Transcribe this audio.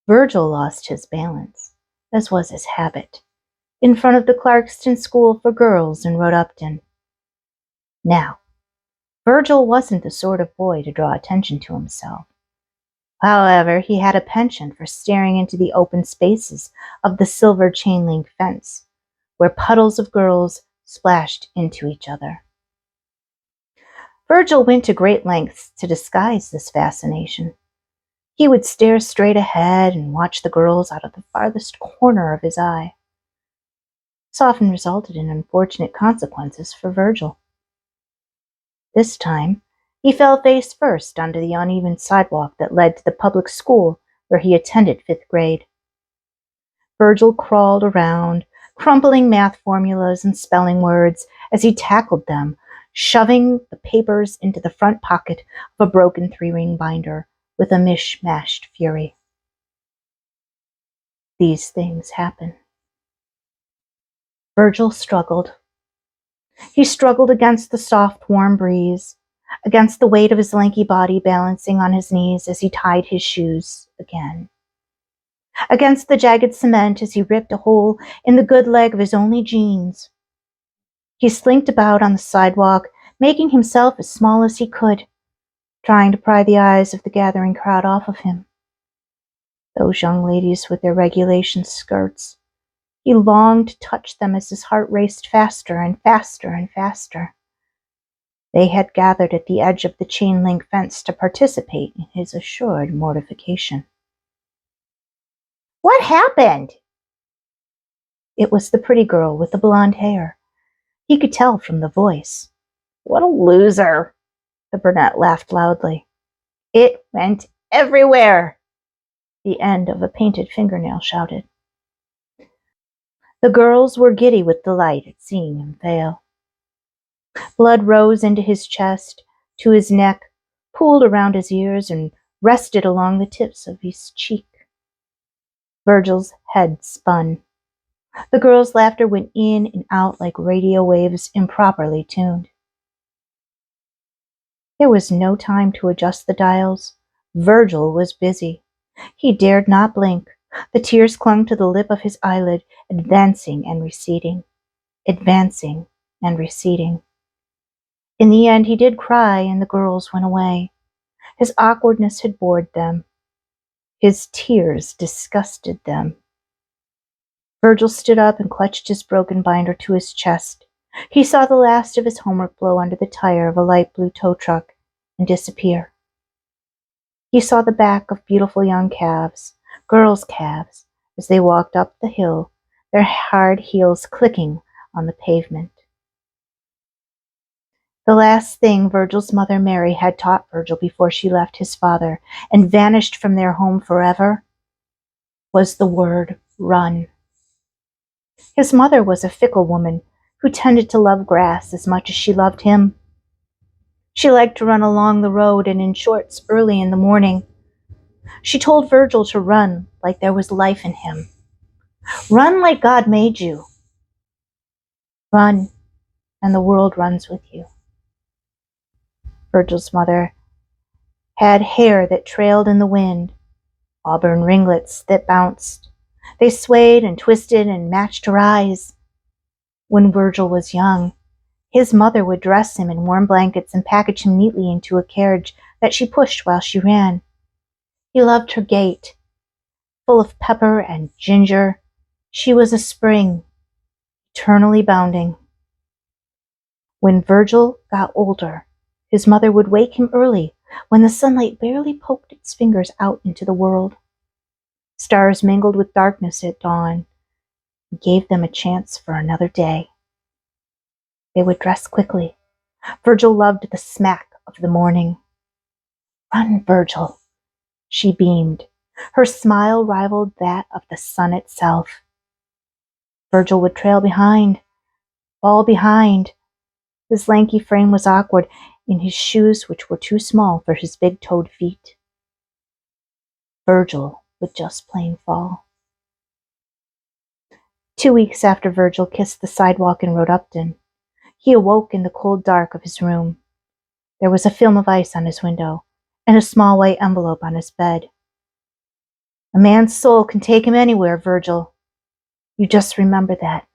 Virgil lost his balance, as was his habit, in front of the Clarkston School for Girls in Rhode Upton. Now, Virgil wasn't the sort of boy to draw attention to himself. However, he had a penchant for staring into the open spaces of the silver chain-link fence, where puddles of girls splashed into each other. Virgil went to great lengths to disguise this fascination. He would stare straight ahead and watch the girls out of the farthest corner of his eye. This often resulted in unfortunate consequences for Virgil. This time, he fell face first onto the uneven sidewalk that led to the public school where he attended 5th grade. Virgil crawled around, crumpling math formulas and spelling words as he tackled them, shoving the papers into the front pocket of a broken 3-ring binder with a mishmashed fury. These things happen. Virgil struggled. He struggled against the soft, warm breeze, against the weight of his lanky body balancing on his knees as he tied his shoes again, against the jagged cement as he ripped a hole in the good leg of his only jeans. He slinked about on the sidewalk, making himself as small as he could, trying to pry the eyes of the gathering crowd off of him. Those young ladies with their regulation skirts. He longed to touch them as his heart raced faster and faster and faster. They had gathered at the edge of the chain-link fence to participate in his assured mortification. "What happened?" It was the pretty girl with the blonde hair. He could tell from the voice. "What a loser!" The brunette laughed loudly. "It went everywhere," the end of a painted fingernail shouted. The girls were giddy with delight at seeing him fail. Blood rose into his chest, to his neck, pooled around his ears, and rested along the tips of his cheek. Virgil's head spun. The girls' laughter went in and out like radio waves improperly tuned. There was no time to adjust the dials. Virgil was busy. He dared not blink. The tears clung to the lip of his eyelid, advancing and receding, advancing and receding. In the end, he did cry, and the girls went away. His awkwardness had bored them. His tears disgusted them. Virgil stood up and clutched his broken binder to his chest. He saw the last of his homework blow under the tire of a light blue tow truck and disappear. He saw the back of beautiful young calves, girls' calves, as they walked up the hill, their hard heels clicking on the pavement. The last thing Virgil's mother Mary had taught Virgil before she left his father and vanished from their home forever was the word run. His mother was a fickle woman who tended to love grass as much as she loved him. She liked to run along the road and in shorts early in the morning. She told Virgil to run like there was life in him. Run like God made you. Run, and the world runs with you. Virgil's mother had hair that trailed in the wind, auburn ringlets that bounced. They swayed and twisted and matched her eyes. When Virgil was young, his mother would dress him in warm blankets and package him neatly into a carriage that she pushed while she ran. He loved her gait. Full of pepper and ginger, she was a spring, eternally bounding. When Virgil got older, his mother would wake him early when the sunlight barely poked its fingers out into the world. Stars mingled with darkness at dawn and gave them a chance for another day. They would dress quickly. Virgil loved the smack of the morning. "Run, Virgil," she beamed. Her smile rivaled that of the sun itself. Virgil would trail behind, fall behind. His lanky frame was awkward in his shoes, which were too small for his big-toed feet. Virgil would just plain fall. 2 weeks after Virgil kissed the sidewalk in Rhode Upton, he awoke in the cold dark of his room. There was a film of ice on his window and a small white envelope on his bed. A man's soul can take him anywhere, Virgil. You just remember that.